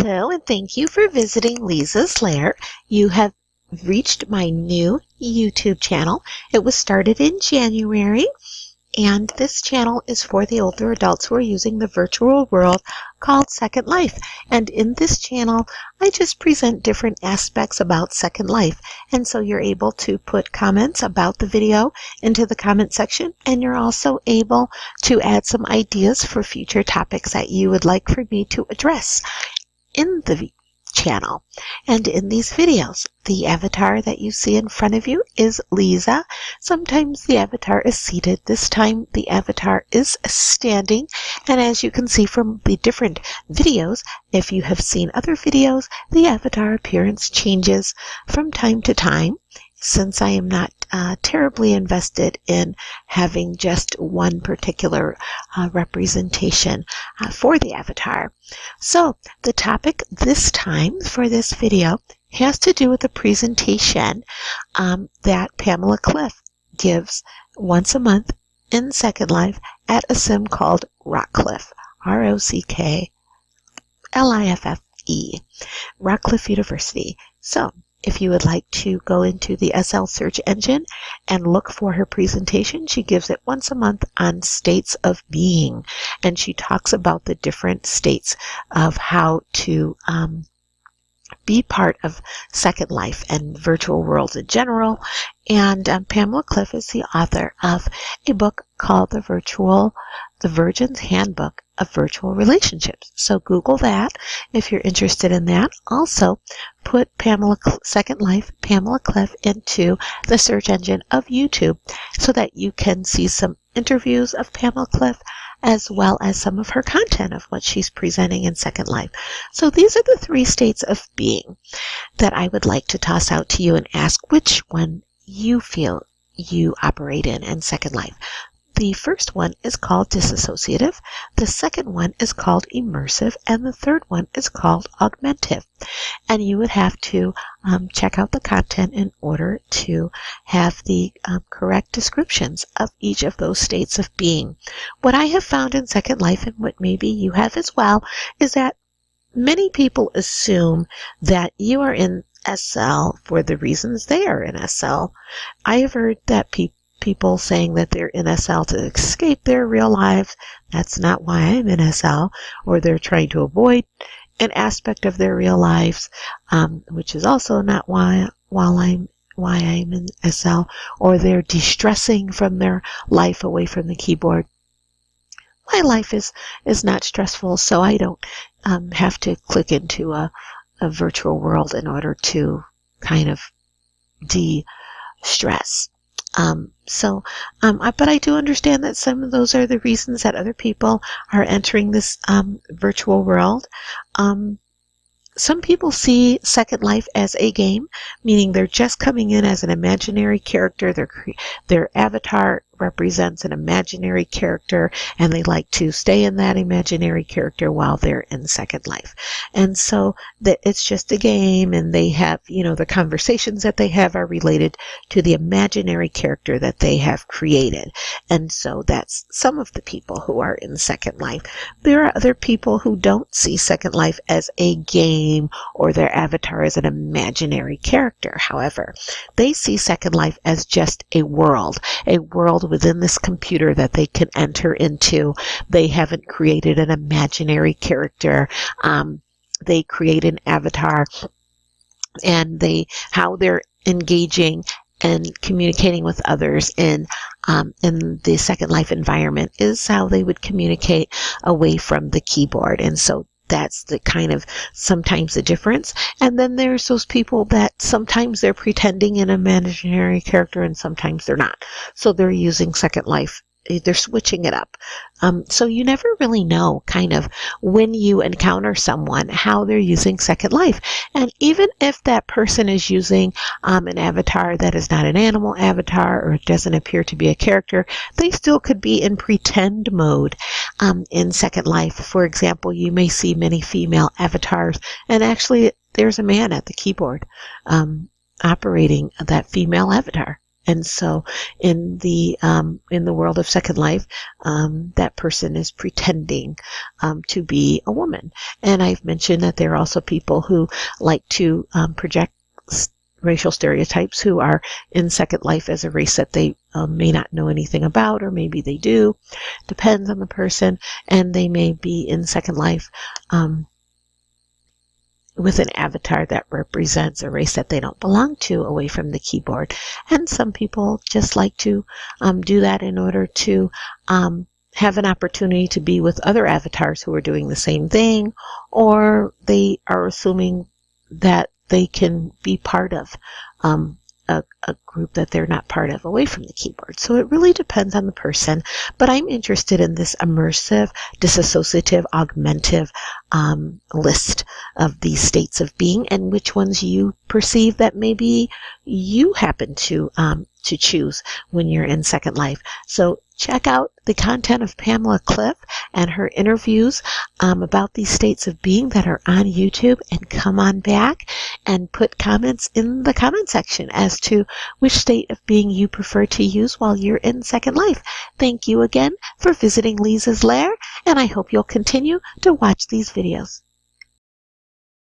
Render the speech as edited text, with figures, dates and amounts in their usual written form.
Hello, and thank you for visiting Leezah's Lair. You have reached my new YouTube channel. It was started in January, and this channel is for the older adults who are using the virtual world called Second Life. And in this channel, I just present different aspects about Second Life. And so you're able to put comments about the video into the comment section, and you're also able to add some ideas for future topics that you would like for me to address in the channel. And in these videos, the avatar that you see in front of you is Leezah. Sometimes the avatar is seated. This time the avatar is standing. And as you can see from the different videos, if you have seen other videos, the avatar appearance changes from time to time, since I am not terribly invested in having just one particular representation for the avatar. So the topic this time for this video has to do with the presentation that Pamela Cliff gives once a month in Second Life at a sim called Rockcliffe, Rockkliffe, Rockcliffe University. So if you would like to go into the SL search engine and look for her presentation, she gives it once a month on states of being. And she talks about the different states of how to be part of Second Life and virtual worlds in general. And Pamela Cliff is the author of a book called The Virgin's Handbook of Virtual Relationships. So Google that if you're interested in that. Also, put Second Life Pamela Cliff into the search engine of YouTube so that you can see some interviews of Pamela Cliff as well as some of her content of what she's presenting in Second Life. So these are the three states of being that I would like to toss out to you and ask which one you feel you operate in Second Life. The first one is called disassociative, the second one is called immersive, and the third one is called augmentive. And you would have to check out the content in order to have the correct descriptions of each of those states of being. What I have found in Second Life, and what maybe you have as well, is that many people assume that you are in SL for the reasons they are in SL. I have heard that people saying that they're in SL to escape their real lives. That's not why I'm in SL. Or they're trying to avoid an aspect of their real lives, which is also not why I'm in SL. Or they're de-stressing from their life away from the keyboard. My life is not stressful, so I don't have to click into a virtual world in order to kind of de-stress. But I do understand that some of those are the reasons that other people are entering this virtual world. Some people see Second Life as a game, meaning they're just coming in as an imaginary character. Their avatar represents an imaginary character, and they like to stay in that imaginary character while they're in Second Life. And so that it's just a game, and they have, the conversations that they have are related to the imaginary character that they have created. And so that's some of the people who are in Second Life. There are other people who don't see Second Life as a game or their avatar as an imaginary character. However, they see Second Life as just a world within this computer that they can enter into. They haven't created an imaginary character. They create an avatar, and how they're engaging and communicating with others in the Second Life environment is how they would communicate away from the keyboard. And so that's the kind of sometimes the difference. And then there's those people that sometimes they're pretending an imaginary character and sometimes they're not. So they're using Second Life. They're switching it up. So you never really know kind of when you encounter someone how they're using Second Life. And even if that person is using an avatar that is not an animal avatar or doesn't appear to be a character, they still could be in pretend mode in Second Life. For example, you may see many female avatars, and actually there's a man at the keyboard operating that female avatar. And so in the world of Second Life, that person is pretending to be a woman. And I've mentioned that there are also people who like to project racial stereotypes who are in Second Life as a race that they may not know anything about, or maybe they do. Depends on the person. And they may be in Second Life with an avatar that represents a race that they don't belong to away from the keyboard. And some people just like to do that in order to have an opportunity to be with other avatars who are doing the same thing, or they are assuming that they can be part of a group that they're not part of away from the keyboard. So it really depends on the person, but I'm interested in this immersive, disassociative, augmentive list of these states of being, and which ones you perceive that maybe you happen to choose when you're in Second Life. So check out the content of Pamela Cliff and her interviews about these states of being that are on YouTube, and come on back and put comments in the comment section as to which state of being you prefer to use while you're in Second Life. Thank you again for visiting Leezah's Lair, and I hope you'll continue to watch these videos.